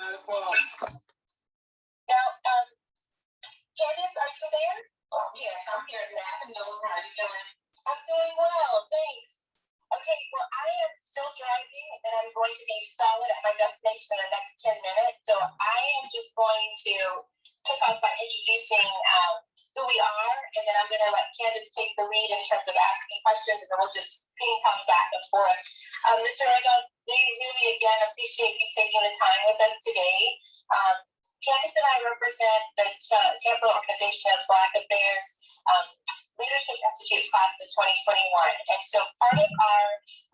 Now, Candace, are you there? Yes, I'm here in the afternoon. How are you doing? I'm doing well, thanks. Okay, well, I am still driving, and I'm going to be solid at my destination in the next 10 minutes. So I am just going to kick off by introducing who we are, and then I'm going to let Candace take the lead in terms of asking questions, and then we'll just ping-pong back and forth. Mr. Randolph, we really, again, appreciate you taking the time with us today. Candace and I represent the Tampa Organization of Black Affairs Leadership Institute class of 2021. And so part of our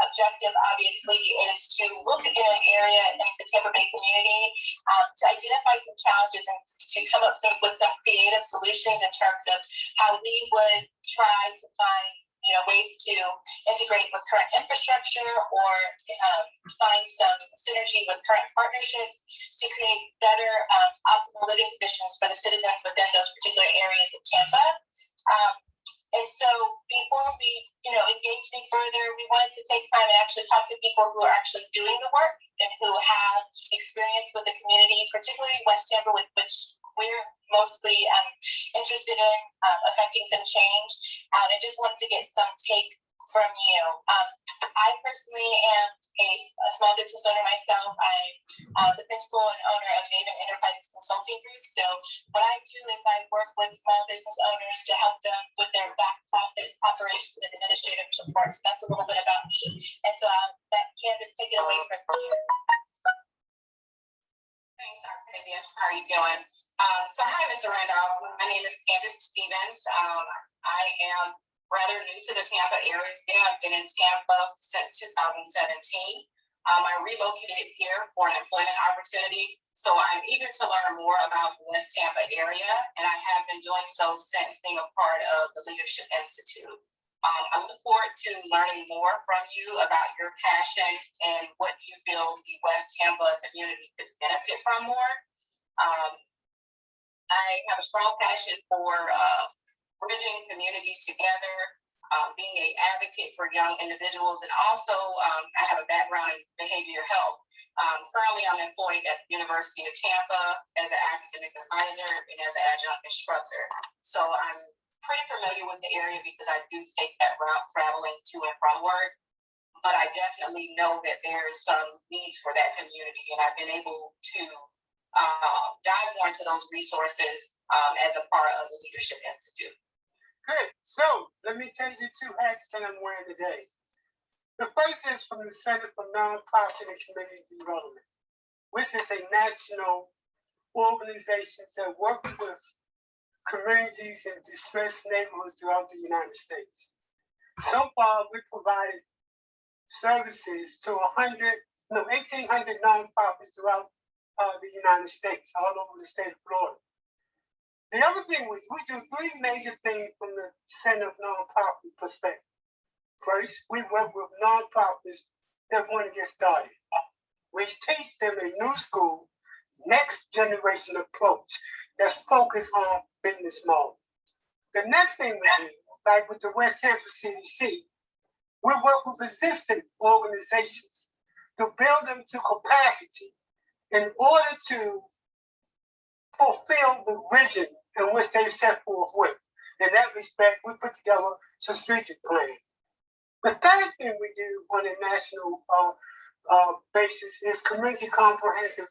objective, obviously, is to look in an area in the Tampa Bay community to identify some challenges and to come up with some creative solutions in terms of how we would try to find ways to integrate with current infrastructure or find some synergy with current partnerships to create better optimal living conditions for the citizens within those particular areas of Tampa. And so before we, engage any further, we wanted to take time and actually talk to people who are actually doing the work and who have experience with the community, particularly West Tampa, with which we're mostly interested in affecting some change. And just want to get some take from you. I personally am a small business owner myself. I'm the principal and owner of Maven Enterprises Consulting Group. So what I do is I work with small business owners to help them with their back office operations and administrative support. So that's a little bit about me. And so I'll let Candace take it away from here. Thanks, Octavia. How are you doing? So hi, Mr. Randolph. My name is Candace Stevens. I am rather new to the Tampa area. I've been in Tampa since 2017. I relocated here for an employment opportunity, so I'm eager to learn more about the West Tampa area, and I have been doing so since being a part of the Leadership Institute. I look forward to learning more from you about your passion and what you feel the West Tampa community could benefit from more. I have a strong passion for bridging communities together, being an advocate for young individuals, and also I have a background in behavioral health. Currently, I'm employed at the University of Tampa as an academic advisor and as an adjunct instructor. So I'm pretty familiar with the area because I do take that route traveling to and from work. But I definitely know that there's some needs for that community, and I've been able to dive more into those resources as a part of the Leadership Institute. Good. So let me tell you the two hats that I'm wearing today. The first is from the Center for Nonprofit and Community Development, which is a national organization that works with communities in distressed neighborhoods throughout the United States. So far, we provided services to 1,800 nonprofits throughout the United States, all over the state of Florida. The other thing we do three major things from the Center of Nonprofit perspective. First, we work with nonprofits that want to get started. We teach them a new school, next generation approach that's focused on business model. The next thing we do, like with the West Tampa CDC, we work with existing organizations to build them to capacity in order to fulfill the vision in which they've set forth with. In that respect, we put together a strategic plan. The third thing we do on a national basis is community comprehensive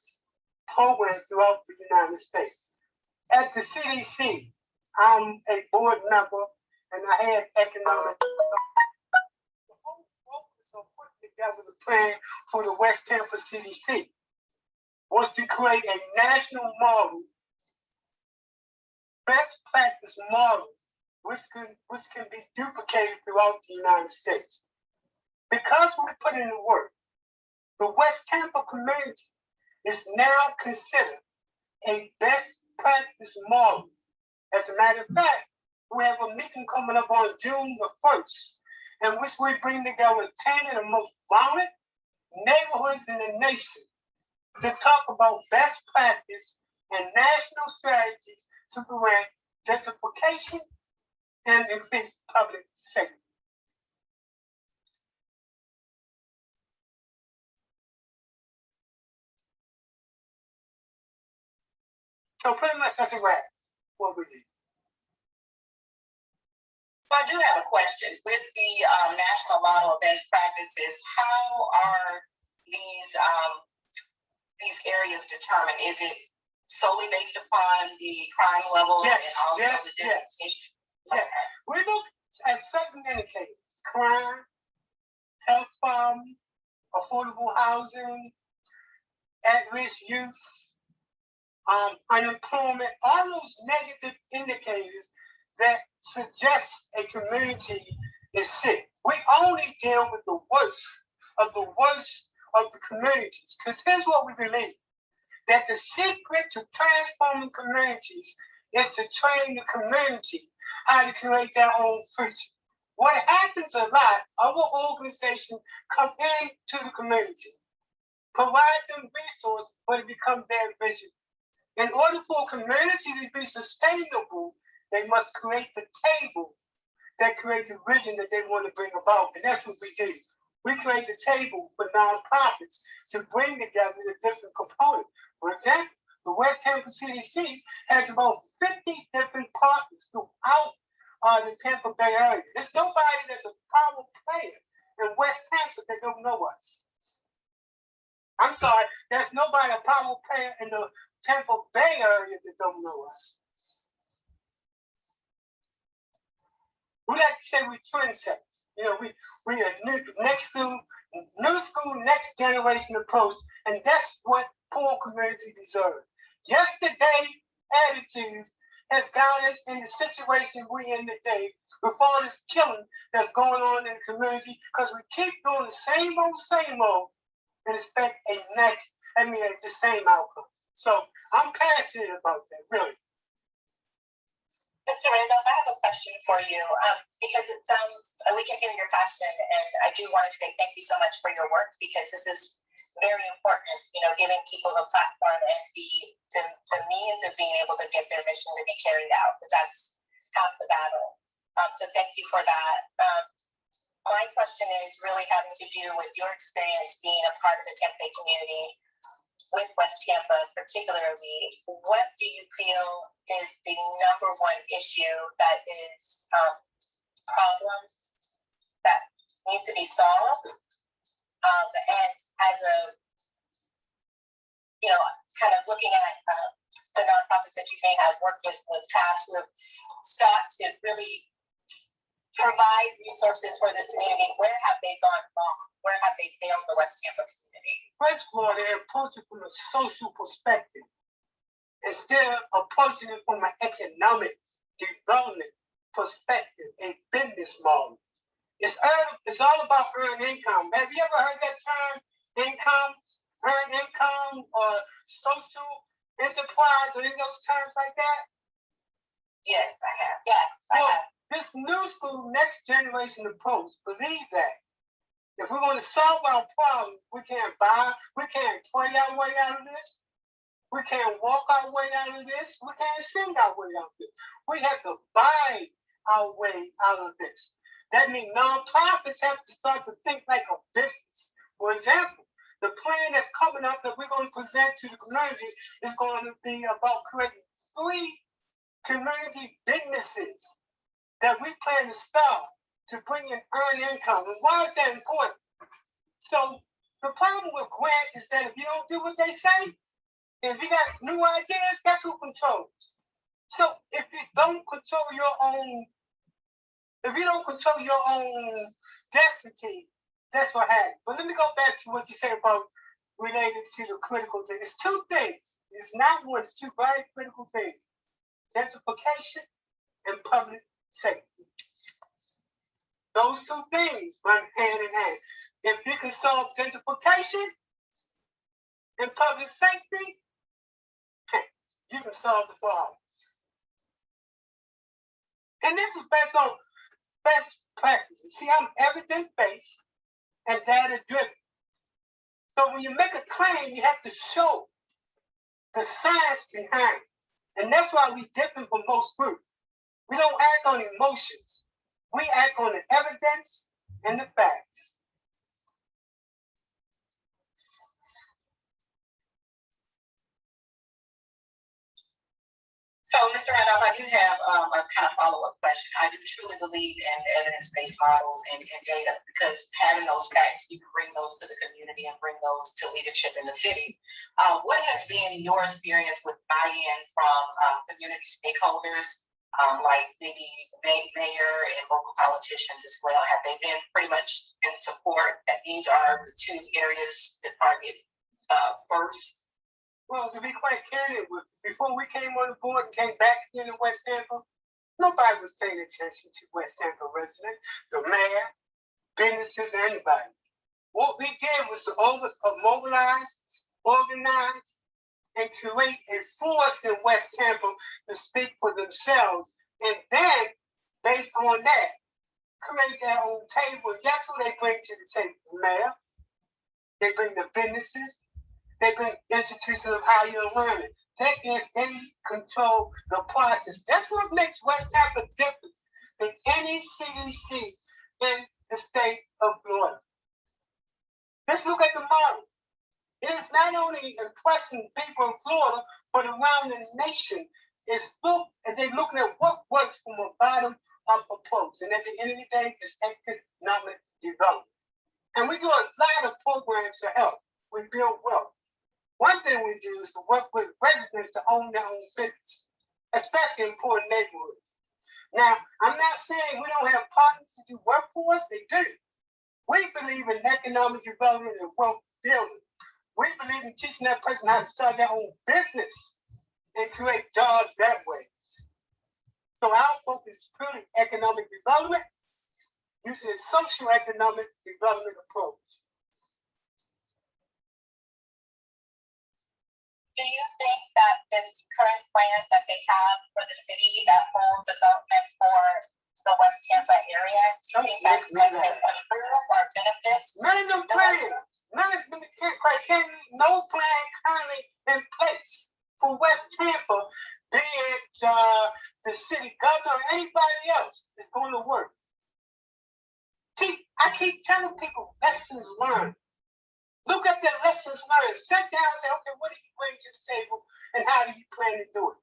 programs throughout the United States. At the CDC, I'm a board member and I have economic. The whole focus of putting together the plan for the West Tampa CDC was to create a national model, best practice model, which can be duplicated throughout the United States. Because we put in the work, the West Tampa community is now considered a best practice model. As a matter of fact, we have a meeting coming up on June the 1st, in which we bring together 10 of the most violent neighborhoods in the nation to talk about best practice and national strategies to prevent gentrification and increase public safety. So pretty much that's a wrap. What we do. So I do have a question. With the national model of best practices, how are these areas determined? Is it solely based upon the crime level Yes, and also yes, the yes. destination? Yes. We look at certain indicators: crime, health problem, affordable housing, at-risk youth, unemployment, all those negative indicators that suggest a community is sick. We only deal with the worst of the communities. Because here's what we believe: that the secret to transforming communities is to train the community how to create their own future. What happens a lot, our organization come into the community, provide them resources, but it becomes their vision. In order for a community to be sustainable, they must create the table that creates the vision that they want to bring about. And that's what we do. We create the table for nonprofits to bring together the different components. For example, the West Tampa CDC has about 50 different partners throughout the Tampa Bay area. There's nobody that's a power player in West Tampa that don't know us. I'm sorry, there's nobody a power player in the Tampa Bay area that don't know us. We like to say we're trendsetters. You know, we are new school, next generation approach, and that's what poor community deserve. Yesterday attitudes has got us in the situation we're in today with all this killing that's going on in the community because we keep doing the same old and expect the same outcome. So I'm passionate about that, really. Mr. Randolph, I have a question for you because it sounds, we can hear your passion, and I do want to say thank you so much for your work because this is very important, giving people the platform and the means of being able to get their mission to be carried out, because that's half the battle. So thank you for that. My question is really having to do with your experience being a part of the Tampa Bay community with West Tampa particularly. What do you feel is the number one issue that is problem that needs to be solved? And as a, kind of looking at the nonprofits that you may have worked with past who have sought to really provide resources for this community, where have they gone wrong? Where have they failed the West Tampa community? First of all, they approach it from a social perspective instead of approaching it from an economic development perspective and business model. It's all about earned income. Have you ever heard that term, earned income, or social enterprise, or any of those terms like that? Yes, I have. Yes, I have. This new school, next generation approach, believe that if we're going to solve our problem, we can't pray our way out of this. We can't walk our way out of this. We can't sing our way out of this. We have to buy our way out of this. That means nonprofits have to start to think like a business. For example, the plan that's coming up that we're going to present to the community is going to be about creating 3 community businesses that we plan to start to bring in earned income. And why is that important? So the problem with grants is that if you don't do what they say, if you got new ideas, that's who controls. So if you don't control your own destiny, that's what happens. But let me go back to what you said about related to the critical things. It's 2 things. It's not one, it's 2 very critical things. Gentrification and public safety. Those 2 things run hand in hand. If you can solve gentrification and public safety, you can solve the problem. And this is based on best practices. See, I'm evidence-based and data-driven. So when you make a claim, you have to show the science behind it. And that's why we're different from most groups. We don't act on emotions. We act on the evidence and the facts. Mr. Randolph, I do have a kind of follow-up question. I do truly believe in evidence-based models and data, because having those facts, you can bring those to the community and bring those to leadership in the city. What has been your experience with buy-in from community stakeholders, like maybe mayor and local politicians as well? Have they been pretty much in support that these are the two areas to target first? Well, to be quite candid, before we came on the board and came back in West Tampa, nobody was paying attention to West Tampa residents, the mayor, businesses, anybody. What we did was to mobilize, organize, and create a force in West Tampa to speak for themselves. And then, based on that, create their own table. Guess who they bring to the table? The mayor. They bring the businesses. They bring institutions of higher learning. That is, they control the process. That's what makes West Tampa different than any CDC in the state of Florida. Let's look at the model. It is not only impressing people in Florida, but around the nation. They're looking at what works from a bottom-up approach. And at the end of the day, it's economic development. And we do a lot of programs to help. We build wealth. One thing we do is to work with residents to own their own business, especially in poor neighborhoods. Now, I'm not saying we don't have partners to do work for us. They do. We believe in economic development and wealth building. We believe in teaching that person how to start their own business and create jobs that way. So our focus is purely economic development using a socio-economic development approach. Do you think that this current plan that they have for the city that holds development for the West Tampa area, do you think that's going to improve or benefit? None of them plans, no plan currently in place for West Tampa, be it the city governor or anybody else, is going to work. See, I keep telling people lessons learned. Look at the lessons learned. Sit down and say, okay, what do you bring to the table and how do you plan to do it?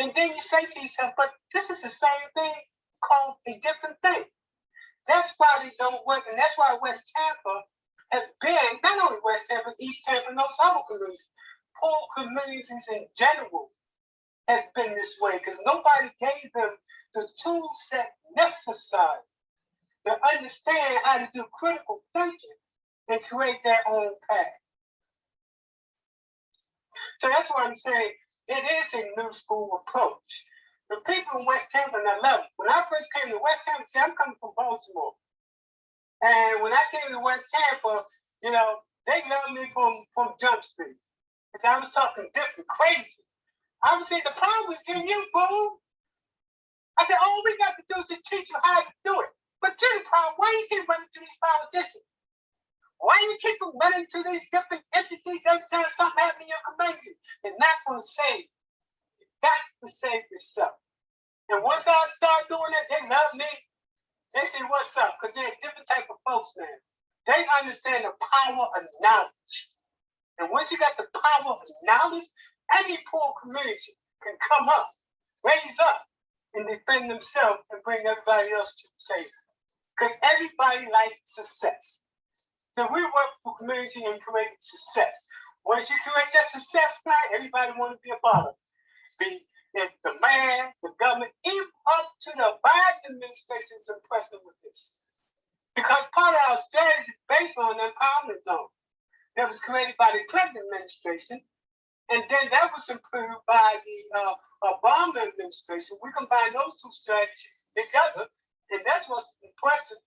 And then you say to yourself, but this is the same thing called a different thing. That's why they don't work. And that's why West Tampa has been, not only West Tampa, East Tampa, and those other communities, poor communities in general has been this way because nobody gave them the tool set necessary to understand how to do critical thinking and create their own path. So that's why I'm saying it is a new school approach. The people in West Tampa, and I love it. When I first came to West Tampa, see, I'm coming from Baltimore. And when I came to West Tampa, they loved me from Jump Street. Because I was talking different, crazy. I was saying, the problem is in you, boo. I said, all we got to do is just teach you how to do it. But get the problem, why you keep running to these politicians? Why you keep running to these different entities every time something happens in your community? They're not going to save you. You got to save yourself. And once I start doing that, they love me. They say, what's up? Because they're a different type of folks, man. They understand the power of knowledge. And once you got the power of knowledge, any poor community can come up, raise up, and defend themselves and bring everybody else to the table. Because everybody likes success. So we work for community and create success. Once you create that success plan, everybody want to be a part of it. The man, the government, even up to the Biden administration is impressed with this. Because part of our strategy is based on the empowerment zone that was created by the Clinton administration. And then that was improved by the Obama administration. We combine those two strategies together, and that's what's impressive.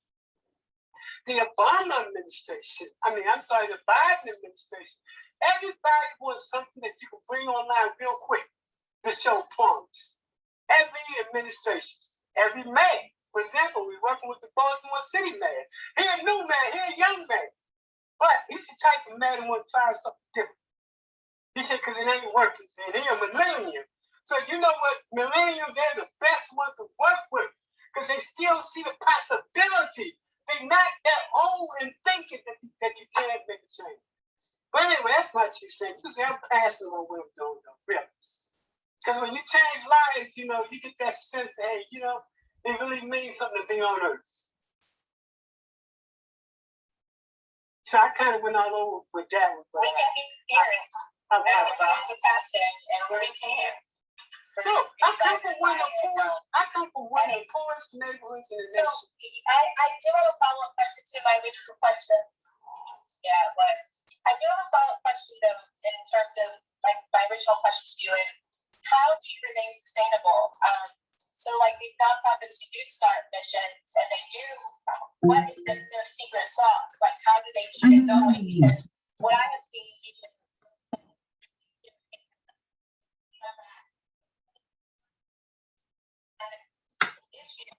The Obama administration, the Biden administration, everybody wants something that you can bring online real quick to show promise. Every administration, every mayor, for example, we're working with the Baltimore City mayor. He's a new mayor, he's a young mayor, but he's the type of mayor that wants to try something different. He said, because it ain't working, and he's a millennium. So you know what, millennials, they're the best ones to work with because they still see the possibility. They're not that old and thinking that you can't make a change. But anyway, that's my 2 cents. You see, I'm passionate on what I'm doing, though, really. Because when you change lives, you know, you get that sense that, hey, you know, it really means something to be on earth. So I kind of went all over with that one. We can be spirit. That was always a passion, and we can. Look, I come from one of the poorest neighborhoods in the nation. So I do have a follow-up question to my original question. Yeah, but I do have a follow-up question though, in terms of like my original question to you is, how do you remain sustainable? So like these nonprofits who do start missions and they do, what is their secret sauce? Like how do they keep it going? Because what I have seen even issues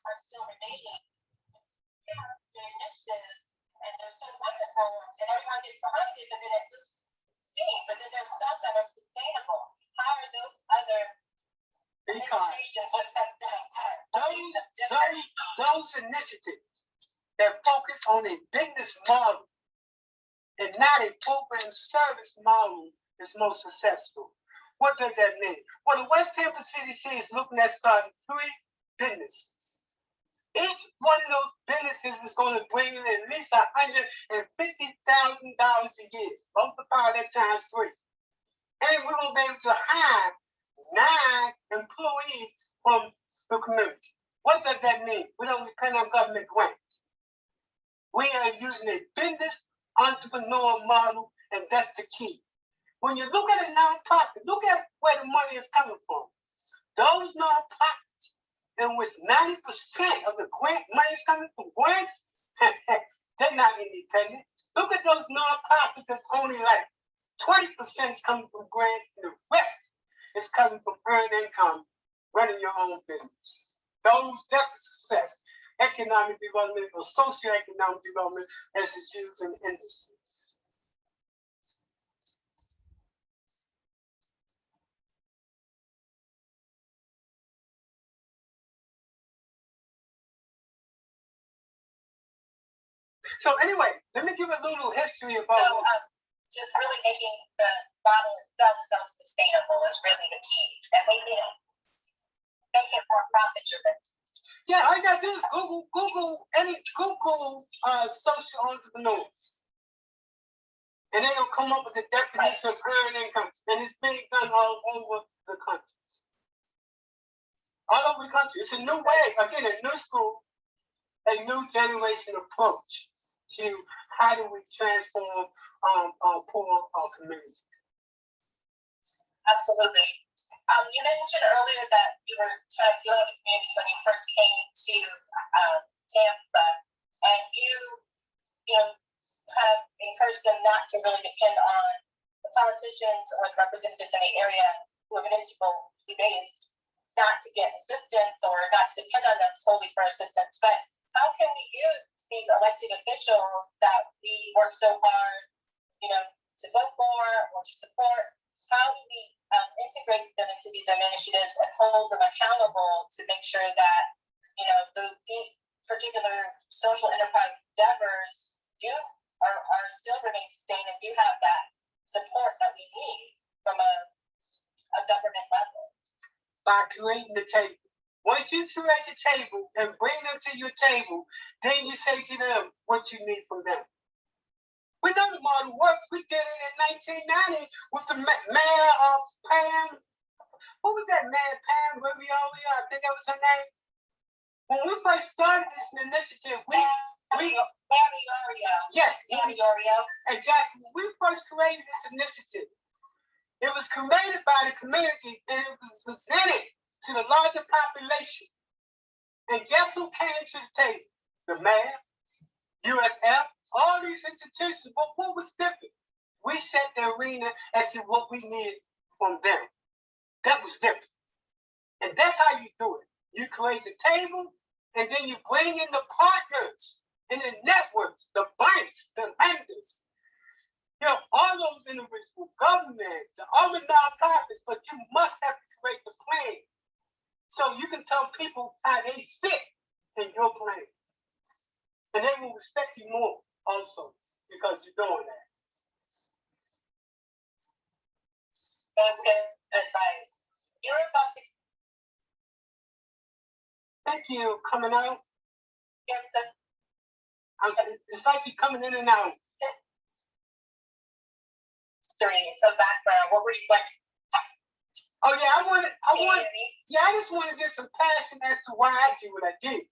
are still remaining. Their initiatives and they're so wonderful and everyone gets behind it, but then it looks seen. But then there's some that are sustainable. How are those other initiatives? What's that those initiatives that focus on a business model and not a program service model is most successful. What does that mean? Well, the West Tampa City is looking at starting 3 businesses. Each one of those businesses is going to bring in at least $150,000 a year. Multiply that times 3. And we're going to be able to hire 9 employees from the community. What does that mean? We don't depend on government grants. We are using a business entrepreneur model, and that's the key. When you look at a nonprofit, look at where the money is coming from. Those nonprofits in which 90% of the grant money is coming from grants, they're not independent. Look at those nonprofits that's only like 20% is coming from grants, and the rest is coming from earned income, running your own business. That's a success. Economic development or socioeconomic development as it's used in industry. So anyway, let me give a little history about. So just really making the model itself self-sustainable is really the key, and making it more profit-driven. Yeah, all you gotta do is Google social entrepreneurs, and they'll come up with the definition of earned income, and it's being done all over the country. All over the country, it's a new way. Again, a new school, a new generation approach to how do we transform poor communities. Absolutely. You mentioned earlier that you were kind of dealing with the communities when you first came to Tampa, and you kind of encouraged them not to really depend on the politicians or the representatives in the area who are municipally based, not to get assistance or not to depend on them solely for assistance. But how can we use these elected officials that we work so hard, to vote for or to support? How do we integrate them into these initiatives and hold them accountable to make sure that these particular social enterprise endeavors are still remain sustained and do have that support that we need from a government level? By creating the table. Once you create the table and bring them to your table, then you say to them what you need from them. We know the model works. We did it in 1990 with the mayor of Pam. What was that mayor, Pam Ravioli? I think that was her name. When we first started this initiative, Yes. Exactly. When we first created this initiative, it was created by the community and it was presented to the larger population. And guess who came to the table? The mayor, USF, all these institutions. But what was different? We set the arena as to what we needed from them. That was different. And that's how you do it. You create the table, and then you bring in the partners and the networks, the banks, the lenders. All those individual governments, all the nonprofits, but you must have to create the plan. So you can tell people how they fit in your plan. And they will respect you more also because you're doing that. That's good advice. You're about to. Thank you. Coming out. Yes, sir. It's like you're coming in and out. Some background. What were you like? Oh yeah, I just want to get some passion as to why I did what I did.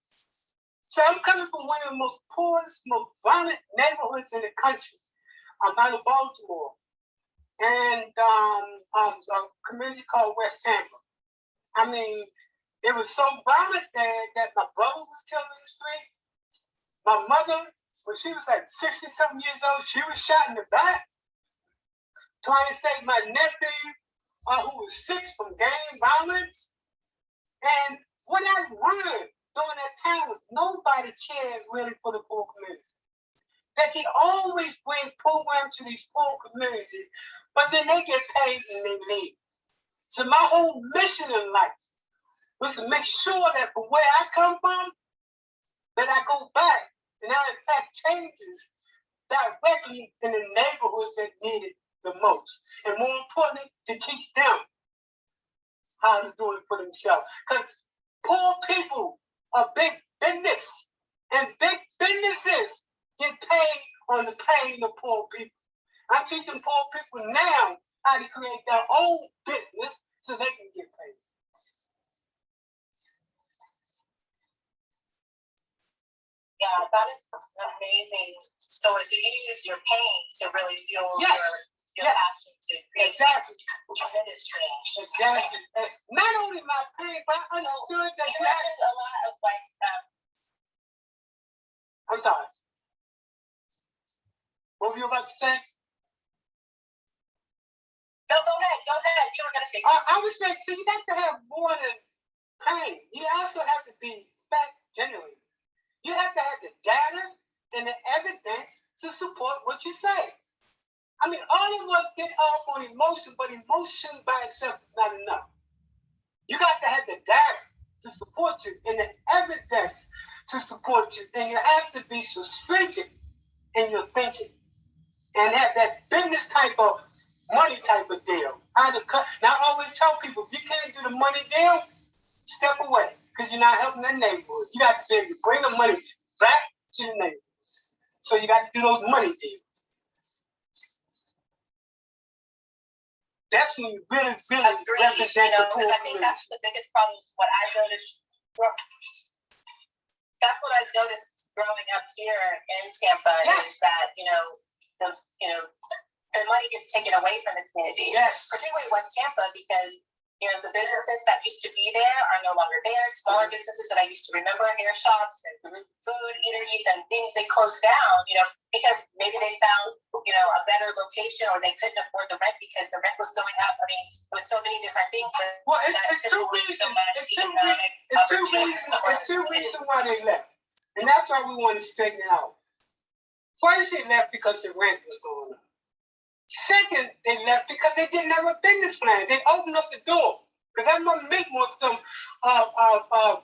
So I'm coming from one of the most poorest, most violent neighborhoods in the country. I'm out of Baltimore, and a community called West Tampa. I mean, it was so violent that my brother was killed in the street. My mother, when she was like 60-something years old, she was shot in the back, trying to save my nephew, who was sick from gang violence. And what I learned during that time was nobody cared really for the poor community. That they always bring programs to these poor communities, but then they get paid and they leave. So my whole mission in life was to make sure that from where I come from, that I go back and I impact changes directly in the neighborhoods that need it the most. And more importantly, to teach them how to do it for themselves. Because poor people are big business. And big businesses get paid on the pain of poor people. I'm teaching poor people now how to create their own business so they can get paid. Yeah, that is an amazing story. So you use your pain to really fuel your passion to create tremendous change. Exactly. And not only my pain, but I understood that you mentioned a lot of like. I'm sorry. What were you about to say? No, go ahead. Go ahead. You were going to say. I was saying, so you got to have more than pain. You also have to be fact generated. You have to have the data and the evidence to support what you say. I mean, all of us get off on emotion, but emotion by itself is not enough. You got to have the data to support you and the evidence to support you. And you have to be so stringent in your thinking and have that business type of money type of deal. How to cut. Now, I always tell people, if you can't do the money deal, step away because you're not helping that neighborhood. You got to be able to bring the money back to the neighborhood. So you got to do those money deals. That's when you really represent the poor. I think that's the biggest problem. What I noticed, that's what I noticed growing up here in Tampa is that the money gets taken away from the community. Yes, particularly West Tampa because the businesses that used to be there are no longer there. Smaller businesses that I used to remember, hair shops and food eateries and things, they closed down, because maybe they found, a better location or they couldn't afford the rent because the rent was going up. I mean, there was so many different things. Well, it's two reasons. It's two reasons why they left. And that's why we want to straighten it out. First, they left because the rent was going up. Second, they left because they didn't have a business plan. They opened up the door. Because I remember meeting with some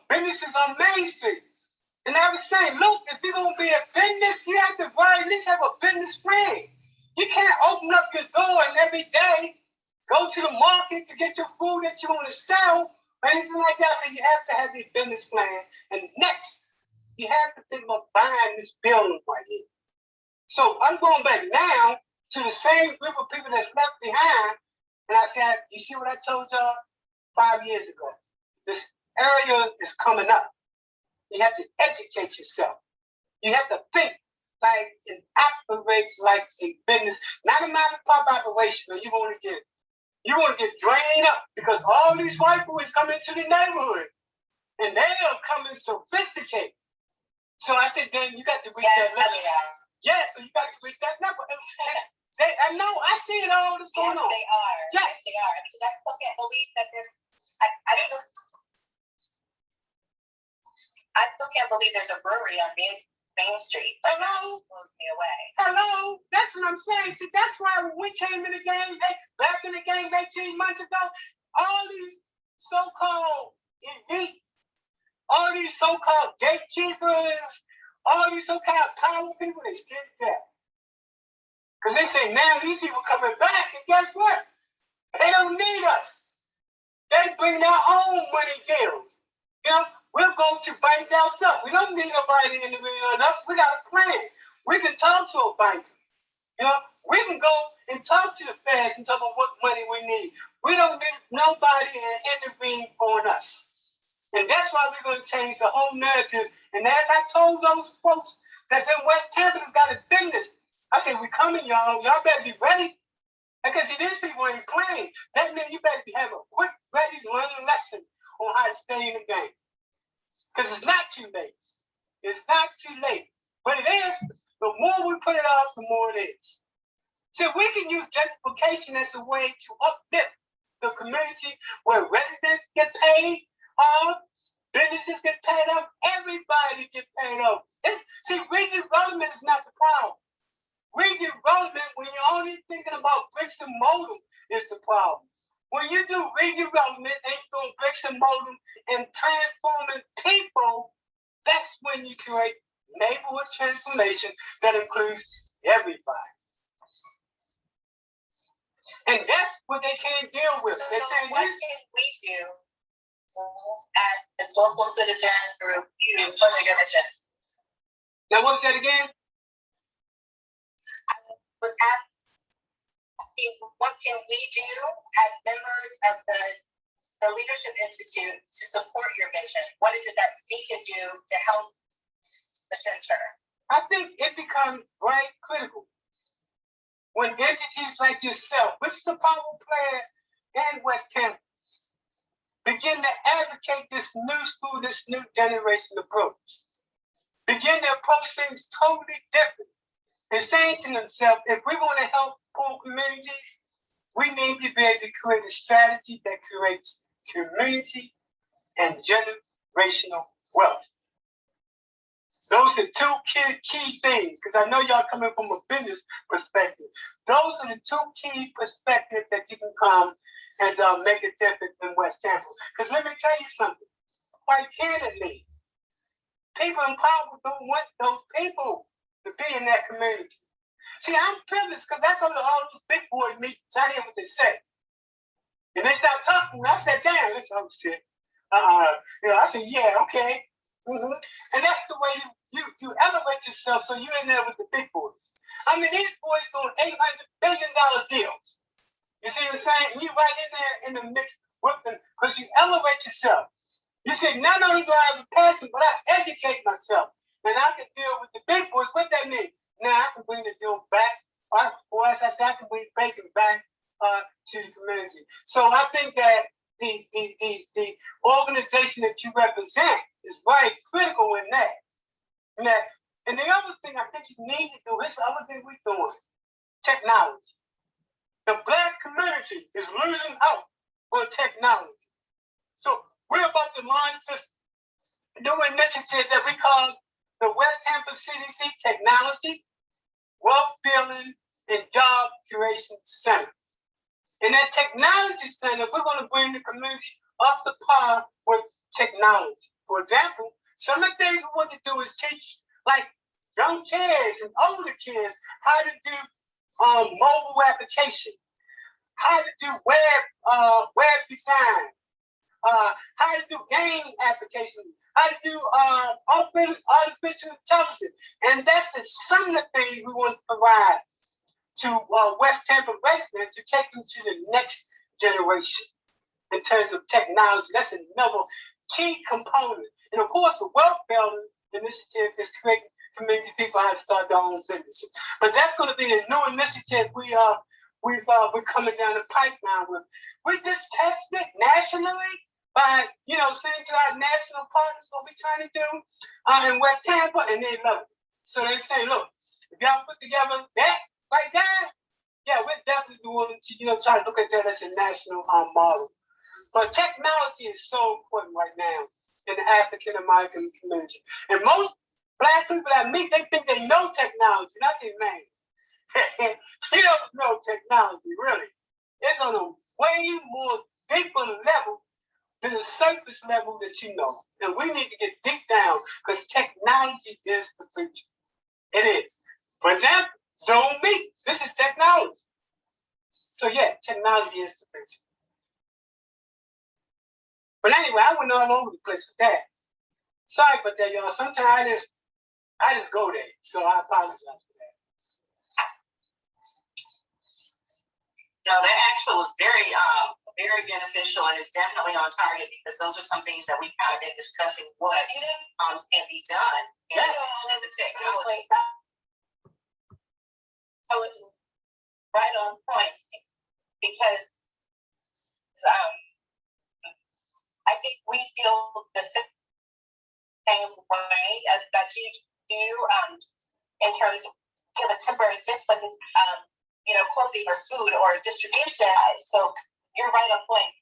businesses on Main Street. And I was saying, look, if you're going to be a business, you have to at least have a business plan. You can't open up your door and every day go to the market to get your food that you want to sell or anything like that. So you have to have your business plan. And next, you have to think about buying this building right here. So I'm going back now to the same group of people that's left behind. And I said, you see what I told y'all 5 years ago? This area is coming up. You have to educate yourself. You have to think like and operate like a business, not a mom-and-pop operation where you want to get drained up because all these white boys come into the neighborhood and they are coming sophisticated. So I said, then you got to reach that level. Yeah, so you got to reach that level. I know, I see it all that's going on. They are. Yes, they are. Because I still can't believe that there's. I still can't believe there's a brewery on Main Street. Hello. Blows me away. Hello. That's what I'm saying. See, that's why when we came in the game, back in the game 18 months ago, all these so-called elite, all these so-called gatekeepers, all these so-called power people, they still there. Because they say, now these people coming back, and guess what? They don't need us. They bring their own money deals. You know, we'll go to banks ourselves. We don't need nobody intervening on us. We got a plan. We can talk to a banker. You know, we can go and talk to the feds and talk about what money we need. We don't need nobody to intervene on us. And that's why we're going to change the whole narrative. And as I told those folks that's in West Tampa that's got a business, I said, we coming, y'all. Y'all better be ready. Because see, these people ain't playing. That means you better have a quick, ready, learning lesson on how to stay in the game. Because it's not too late. It's not too late. But it is. The more we put it off, the more it is. See, we can use gentrification as a way to uplift the community where residents get paid off, businesses get paid off, everybody get paid off. See, redevelopment is not the problem. Redevelopment, when you're only thinking about bricks and mortar, is the problem. When you do redevelopment and you're doing bricks and mortar and transforming people, that's when you create neighborhood transformation that includes everybody. And that's what they can't deal with. So what can we do as local citizens or you for the commission? Now, what was that again? I was asking, what can we do as members of the Leadership Institute to support your mission? What is it that we can do to help the center? I think it becomes right critical when entities like yourself, which is a powerful player in West Tampa, begin to advocate this new school, this new generation approach. Begin to approach things totally different and saying to themselves, if we want to help poor communities, we need to be able to create a strategy that creates community and generational wealth. Those are two key things, because I know y'all coming from a business perspective. Those are the two key perspectives that you can come and make a difference in West Tampa. Because let me tell you something, quite candidly, people in power don't want those people to be in that community. See, I'm privileged because I go to all those big boy meetings. I hear what they say. And they start talking, and I said, damn, that's oh shit. I said, yeah, okay. Mm-hmm. And that's the way you elevate yourself so you're in there with the big boys. I mean, these boys doing $800 billion deals. You see what I'm saying? And you right in there in the mix with them because you elevate yourself. You say, not only do I have a passion, but I educate myself. And I can deal with the big boys. What that mean? Now I can bring the deal back. Or as I said, I can bring bacon back to the community. So I think that the organization that you represent is very critical in that. And the other thing I think you need to do, here's the other thing we're doing, technology. The Black community is losing out on technology. So we're about to launch this new initiative that we call the West Tampa CDC Technology, Wealth Building, and Job Creation Center. In that technology center, we're going to bring the community up to par with technology. For example, some of the things we want to do is teach like young kids and older kids how to do mobile application, how to do web design, how to do game application, how to do artificial intelligence. And that's some of the things we want to provide to West Tampa residents to take them to the next generation in terms of technology. That's another key component. And of course, the Wealth Building Initiative is creating community people how to start their own businesses. But that's going to be a new initiative we're coming down the pipeline with. We just tested nationally by, saying to our national partners what we're trying to do in West Tampa, and they love it. So they say, look, if y'all put together that right there, yeah, we're definitely willing to, try to look at that as a national model. But technology is so important right now in the African American community. And most Black people that I meet, they think they know technology. And I say, man, you don't know technology, really. It's on a way more deeper level than the surface level that you know. And we need to get deep down because technology is the future. It is. For example, Zoom Meet. This is technology. So yeah, technology is the future. But anyway, I went all over the place with that. Sorry about that, y'all. Sometimes I just go there. So I apologize for that. No, that actually was very beneficial, and it's definitely on target because those are some things that we've kind of been discussing what can be done in the technology. I was right on point because I think we feel the same way as that you do in terms of a temporary fix like this, clothing or food or distribution. So you're right on point.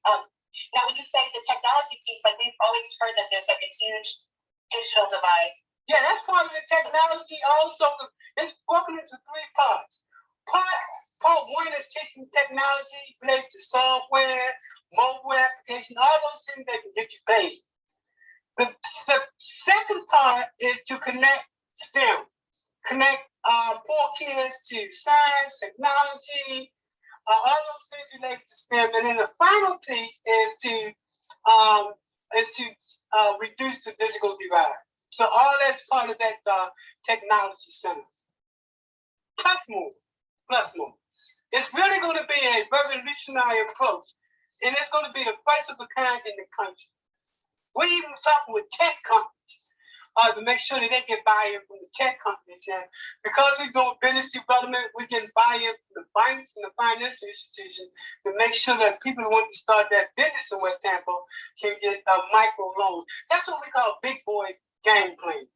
Now, when you say the technology piece, like we've always heard that there's like a huge digital divide. Yeah, that's part of the technology also. It's broken into three parts. Part one is teaching technology related to software, mobile application, all those things that can get you paid. The second part is to connect STEM, connect poor kids to science, technology, all those things related to STEM. And then the final piece is to reduce the digital divide. So all that's part of that technology center. Plus more. It's really going to be a revolutionary approach, and it's going to be the first of a kind in the country. We're even talking with tech companies to make sure that they get buy-in from the tech companies. And because we're doing business development, we get buy-in from the banks and the financial institutions to make sure that people who want to start that business in West Tampa can get micro loans. That's what we call big boy game playing.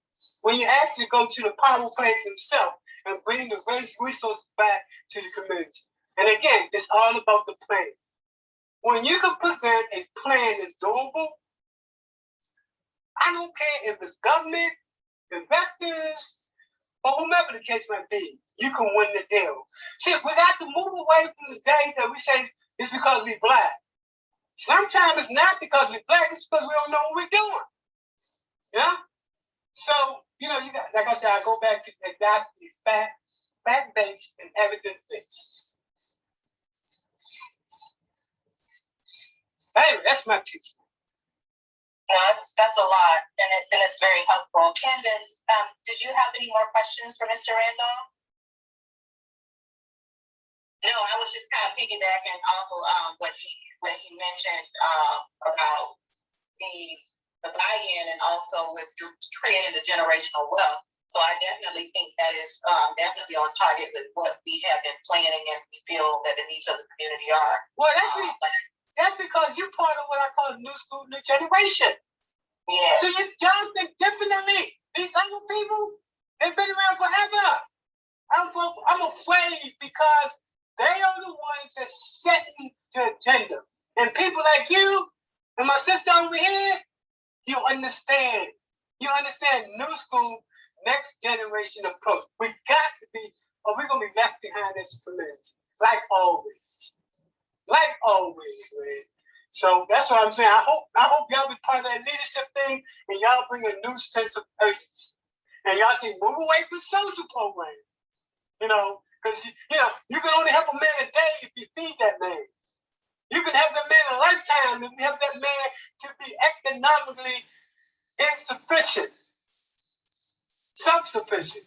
When you actually go to the power players themselves and bring the resources back to the community. And again, it's all about the plan. When you can present a plan that's doable, I don't care if it's government, investors, or whomever the case might be, you can win the deal. See, we got to move away from the days that we say it's because we're black. Sometimes it's not because we're black, it's because we don't know what we're doing. Yeah? So, you got, like I said, I go back to the fact-based and evidence-based. Anyway, that's my teaching. That's a lot, and it's very helpful. Candace, did you have any more questions for Mr. Randolph? No, I was just kind of piggybacking off of what he mentioned about the buy-in and also with creating the generational wealth. So I definitely think that is definitely on target with what we have been planning and we feel that the needs of the community are. Well, that's because you're part of what I call the new school, new generation. Yeah. So y'all think differently. These other people, they've been around forever. I'm afraid because they are the ones that setting the agenda. And people like you and my sister over here, you understand. You understand new school, next generation approach. We got to be, or we're going to be left behind this community. Like always. Like always, man. So that's what I'm saying. I hope y'all be part of that leadership thing and y'all bring a new sense of urgency. And y'all say, move away from social programs. Because you can only help a man a day if you feed that man. You can help that man a lifetime if you help that man to be economically insufficient, self-sufficient.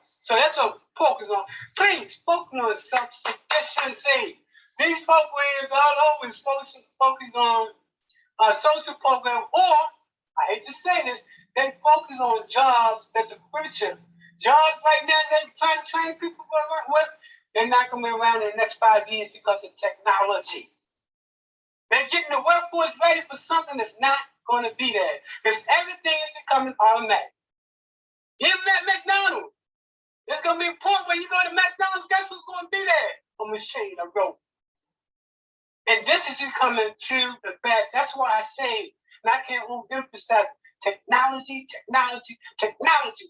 So that's what focus on. Please focus on self-sufficiency. These programs all over is focus on a social program, or I hate to say this, they focus on jobs that's the future. Jobs right now they're trying to train people for what they're not going to be around in the next 5 years because of technology. They're getting the workforce ready for something that's not going to be there. Because everything is becoming automatic. Even at McDonald's, there's going to be a point where you go to McDonald's, guess who's going to be there? A machine, a robot. And this is becoming true and fast. That's why I say, and I can't emphasize technology,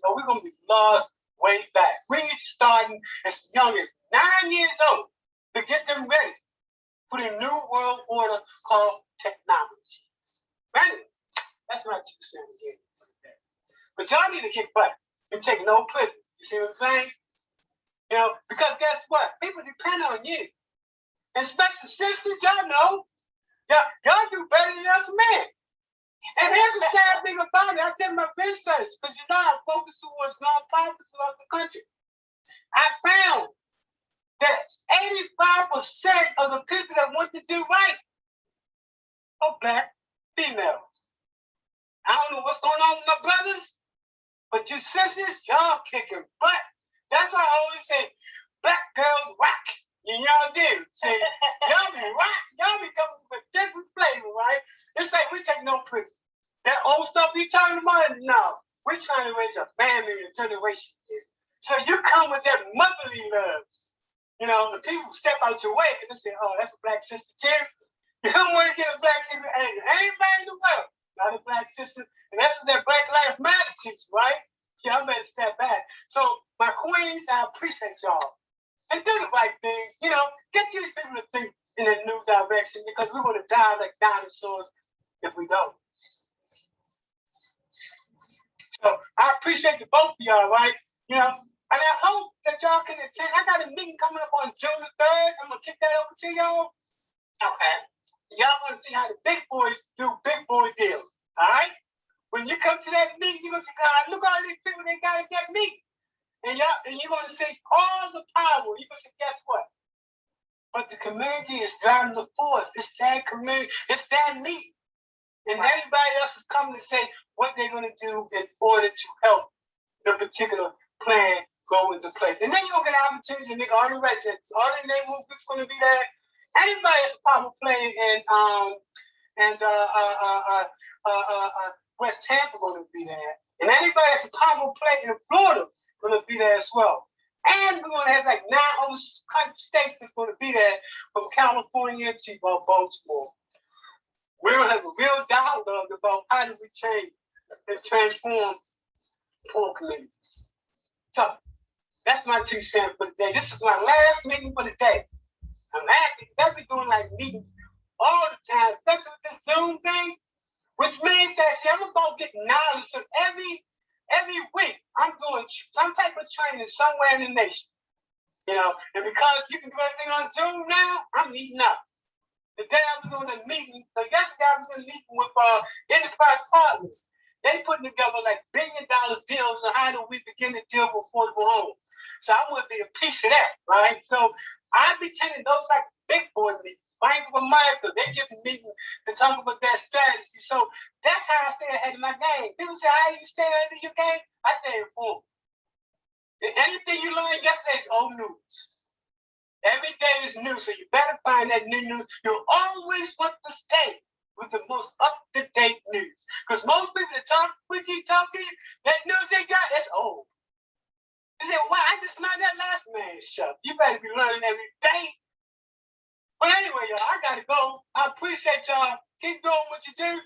or we're going to be lost way back. We need to start as young as 9 years old to get them ready for the new world order called technology. Anyway, that's my 2 cents again. But y'all need to kick butt and take no prisoners. You see what I'm saying? You know, because guess what? People depend on you. And especially sisters, y'all know, y'all do better than us men. And here's the sad thing about it. I did my research because you know I focus towards nonprofits throughout the country. I found that 85% of the people that want to do right are black females. I don't know what's going on with my brothers, but you sisters, y'all kicking butt. That's why I always say, black girls rock. And y'all do. Say, y'all be rock. Y'all be coming with a different flavor, right? It's like we take no prison. That old stuff we talking about, no. We're trying to raise a family and a generation. So you come with that motherly love. You know, the people step out your way and they say, oh, that's a black sister too. You don't want to get a black sister angry. Anybody in the world, not a black sister. And that's what that Black Lives Matter teaches, right? Yeah, I better step back. So, my queens, I appreciate y'all. And do the right thing. You know, get these people to think in a new direction because we're going to die like dinosaurs if we don't. So, I appreciate the both of y'all, right? You know, and I hope that y'all can attend. I got a meeting coming up on June the 3rd. I'm going to kick that over to y'all. Okay. Y'all want to see how the big boys do big boy deals. All right? When you come to that meeting, you're going to say, God, look at all these people they got at that meeting. And you're going to see all the power. You're going to say, guess what? But the community is driving the force. It's that community. It's that meeting. And everybody else is coming to say what they're going to do in order to help the particular plan go into place. And then you're going to get opportunities to make all the residents, all the neighborhood groups going to be there. Anybody that's a power player in West Tampa going to be there. And anybody that's a power player in Florida going to be there as well. And we're going to have like 9 other states that's going to be there from California to Baltimore. We're going to have a real dialogue about how do we change and transform poor communities. So that's my 2 cents for the day. This is my last meeting for the day. I'm happy because I've been doing like meetings all the time, especially with this Zoom thing, which means that I'm about getting knowledge. So every week I'm doing some type of training somewhere in the nation. You know, and because you can do everything on Zoom now, I'm eating up. The day I was on a meeting, yesterday I was in a meeting with enterprise partners. They putting together like $1 billion deals on how do we begin to deal with affordable homes. So I want to be a piece of that, right? So I be attending those like big boy meetings. Bank of America, they give me meetings to talk about that strategy. So that's how I stay ahead of my game. People say, how do you stay ahead of your game? I stay informed. Anything you learned yesterday is old news. Every day is new, so you better find that new news. You'll always want to stay with the most up-to-date news. Because most people that talk to you, that news they got, that's old. They say, wow, I just learned that last man's show. You better be learning every day. But anyway, y'all, I got to go. I appreciate y'all. Keep doing what you do.